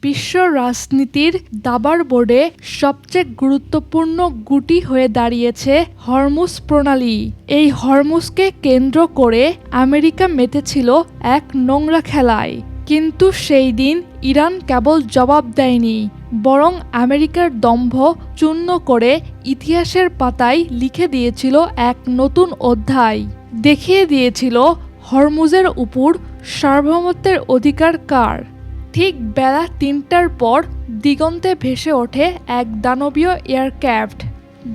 বিশ্ব রাজনীতির দাবার বোর্ডে সবচেয়ে গুরুত্বপূর্ণ গুটি হয়ে দাঁড়িয়েছে হরমুজ প্রণালী। এই হরমুজকে কেন্দ্র করে আমেরিকা মেতেছিল এক নোংরা খেলায়। কিন্তু সেই দিন ইরান কেবল জবাব দেয়নি, বরং আমেরিকার দম্ভ চূর্ণ করে ইতিহাসের পাতায় লিখে দিয়েছিল এক নতুন অধ্যায়। দেখিয়ে দিয়েছিল হরমুজের উপর সার্বভৌমত্বের অধিকার কার। ঠিক বেলা ৩টার পর দিগন্তে ভেসে ওঠে এক দানবীয় এয়ারক্রাফট,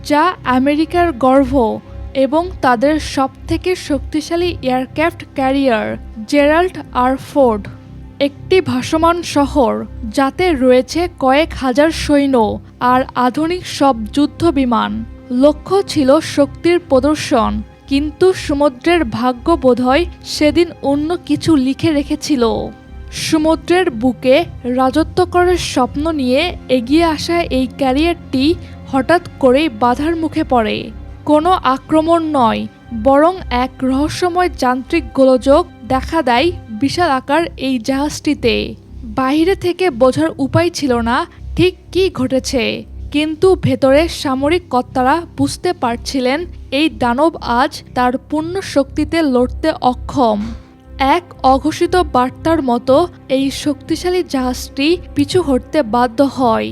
যা আমেরিকার গর্ব এবং তাদের সবথেকে শক্তিশালী aircraft carrier Gerald R Ford. একটি ভাসমান শহর, যাতে রয়েছে কয়েক হাজার সৈন্য আর আধুনিক সব যুদ্ধ বিমান। লক্ষ্য ছিল শক্তির প্রদর্শন, কিন্তু সমুদ্রের ভাগ্য বোধহয় সেদিন অন্য কিছু লিখে রেখেছিল। সমুদ্রের বুকে রাজত্ব করার স্বপ্ন নিয়ে এগিয়ে আসা এই ক্যারিয়ারটি হঠাৎ করেই বাধার মুখে পড়ে। কোনো আক্রমণ নয়, বরং এক রহস্যময় যান্ত্রিক গোলযোগ দেখা দেয় বিশাল আকার এই জাহাজটিতে। বাইরে থেকে বোঝার উপায় ছিল না ঠিক কী ঘটেছে, কিন্তু ভেতরে সামরিক কর্তারা বুঝতে পারছিলেন এই দানব আজ তার পূর্ণ শক্তিতে লড়তে অক্ষম। এক অঘোষিত বার্তার মতো এই শক্তিশালী জাহাজটি পিছু হটতে বাধ্য হয়।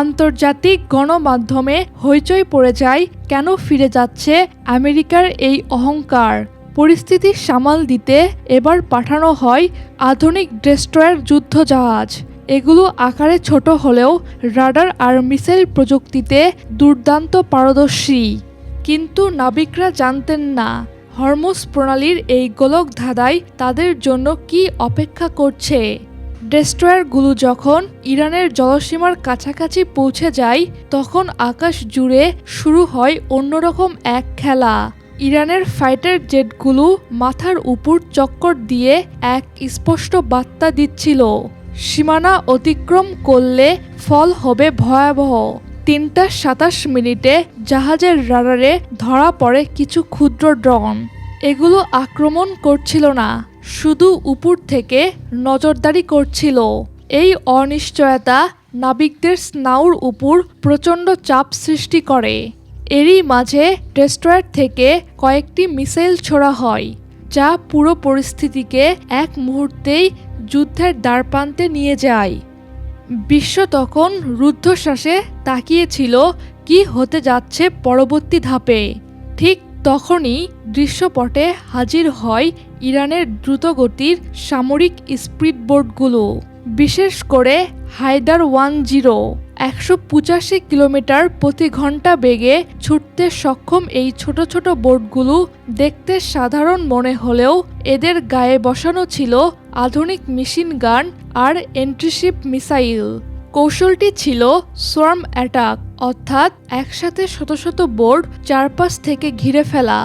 আন্তর্জাতিক গণমাধ্যমে হইচই পড়ে যায়, কেন ফিরে যাচ্ছে আমেরিকার এই অহংকার। পরিস্থিতি সামাল দিতে এবার পাঠানো হয় আধুনিক ডেস্ট্রয়ার যুদ্ধজাহাজ। এগুলো আকারে ছোট হলেও রাডার আর মিসাইল প্রযুক্তিতে দুর্দান্ত পারদর্শী। কিন্তু নাবিকরা জানতেন না হরমুজ প্রণালীর এই গোলক ধাঁধায় তাদের জন্য কি অপেক্ষা করছে। ডেস্ট্রয়ারগুলো যখন ইরানের জলসীমার কাছাকাছি পৌঁছে যায়, তখন আকাশ জুড়ে শুরু হয় অন্যরকম এক খেলা। ইরানের ফাইটার জেটগুলো মাথার উপর চক্কর দিয়ে এক স্পষ্ট বার্তা দিচ্ছিল, সীমানা অতিক্রম করলে ফল হবে ভয়াবহ। ৩টা ২৭ জাহাজের রাডারে ধরা পড়ে কিছু ক্ষুদ্র ড্রোন। এগুলো আক্রমণ করছিল না, শুধু উপর থেকে নজরদারি করছিল। এই অনিশ্চয়তা নাবিকদের স্নায়ুর উপর প্রচণ্ড চাপ সৃষ্টি করে। এরই মাঝে ডেস্ট্রয়ার থেকে কয়েকটি মিসাইল ছোড়া হয়, যা পুরো পরিস্থিতিকে এক মুহূর্তেই যুদ্ধের দ্বারপ্রান্তে নিয়ে যায়। বিশ্ব তখন রুদ্ধশ্বাসে তাকিয়েছিল কি হতে যাচ্ছে পরবর্তী ধাপে। ঠিক তখনই দৃশ্যপটে হাজির হয় ইরানের দ্রুতগতির সামরিক স্পিডবোটগুলো। বিশেষ করে হায়দার 10 185 কিলোমিটার প্রতি ঘন্টা বেগে ছুটতে সক্ষম এই ছোট ছোট বোটগুলো দেখতে সাধারণ মনে হলেও এদের গায়ে বসানো ছিল আধুনিক মেশিন গান আর এন্ট্রিশিপ মিসাইল। কৌশলটি ছিল সোয়ার্ম অ্যাটাক, অর্থাৎ একসাথে শত শত বোট চারপাশ থেকে ঘিরে ফেলা।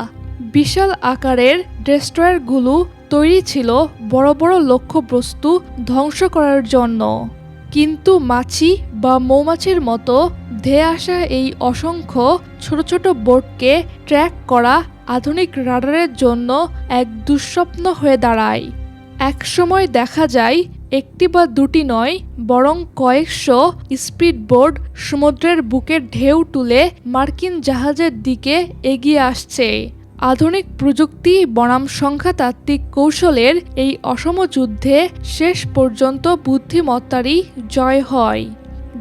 বিশাল আকারের ডেস্ট্রয়ারগুলো তৈরি ছিল বড় বড় লক্ষ্যবস্তু ধ্বংস করার জন্য। কিন্তু মাছি বা মৌমাছির মতো ধেয়ে আসা এই অসংখ্য ছোট ছোট বোটকে ট্র্যাক করা আধুনিক রাডারের জন্য এক দুঃস্বপ্ন হয়ে দাঁড়ায়। একসময় দেখা যায় একটি বা দুটি নয়, বরং কয়েকশো স্পিডবোট সমুদ্রের বুকে ঢেউ তুলে মার্কিন জাহাজের দিকে এগিয়ে আসছে। আধুনিক প্রযুক্তি বনাম সংখ্যাতাত্ত্বিক কৌশলের এই অসম যুদ্ধে শেষ পর্যন্ত বুদ্ধিমত্তারই জয় হয়।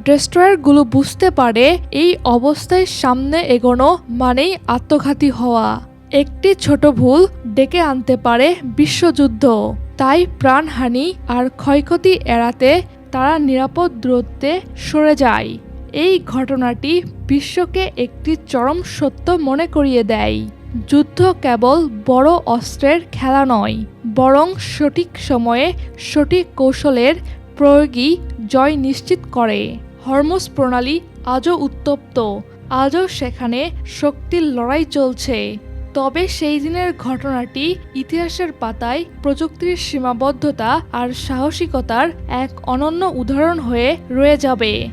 ডেস্ট্রয়ারগুলো বুঝতে পারে এই অবস্থায় সামনে এগোনো মানেই আত্মঘাতী হওয়া। একটি ছোট ভুল ডেকে আনতে পারে বিশ্বযুদ্ধ। তাই প্রাণহানি আর ক্ষয়ক্ষতি এড়াতে তারা নিরাপদ দূরত্বে সরে যায়। এই ঘটনাটি বিশ্বকে একটি চরম সত্য মনে করিয়ে দেয়। যুদ্ধ কেবল বড় অস্ত্রের খেলা নয়, বরং সঠিক সময়ে সঠিক কৌশলের প্রয়োগই জয় নিশ্চিত করে। হরমুজ প্রণালী আজও উত্তপ্ত, আজও সেখানে শক্তির লড়াই চলছে। তবে সেই দিনের ঘটনাটি ইতিহাসের পাতায় প্রযুক্তির সীমাবদ্ধতা আর সাহসিকতার এক অনন্য উদাহরণ হয়ে রয়ে যাবে।